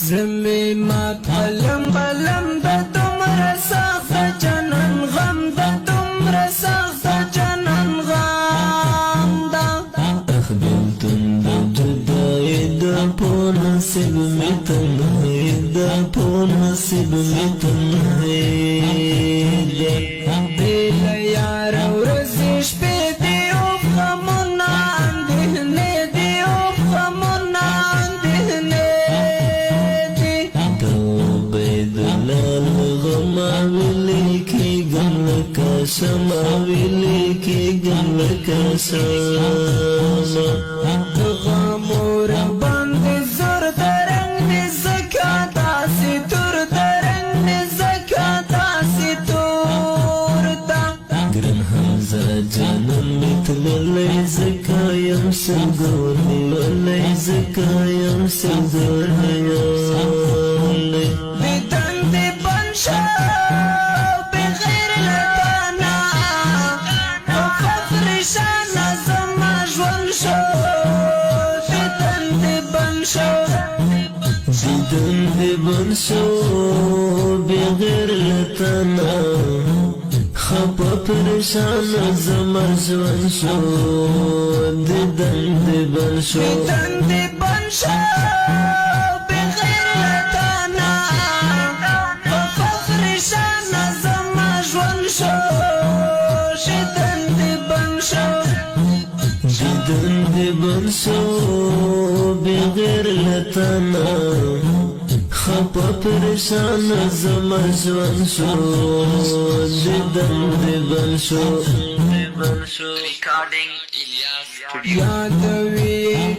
زمي مات قلم قلم دا تمر سخت جنن غم دا تمر سخت جنن غم دا أخبرتن دا جداي دا پو نصیب می تنهی دا پو نصیب می تنهی دا دیل یار ورزی شپی دیوب غمونا اندهنه دیوب غمونا اندهنه دی دلال غماویلی کی گم لکا شماویلی کی گم لکا شما غمور بند زور درنگ دی زکات آسی تور درنگ دی زکات آسی تور تا گرن حمزه جانم میتللی زکایم سنگوری ولی زکایم سنگوری بدن دی بنشا بغیر لتانا وفقر شانا زما جوان شو بدن دی بنشا دیدن دی بنشو بغیر لتانا خپا پریشان زما جوان شو دیدن دی بنشو بدن دی بنشا بغیر لتانا وفقر شانا زما جوان شو بدن دی بنشا دیدن دی بنشو بغیر لتانا خپا پریشان زما جوان شو دیدن دی بنشو Recording Ilyas Studio. یادوي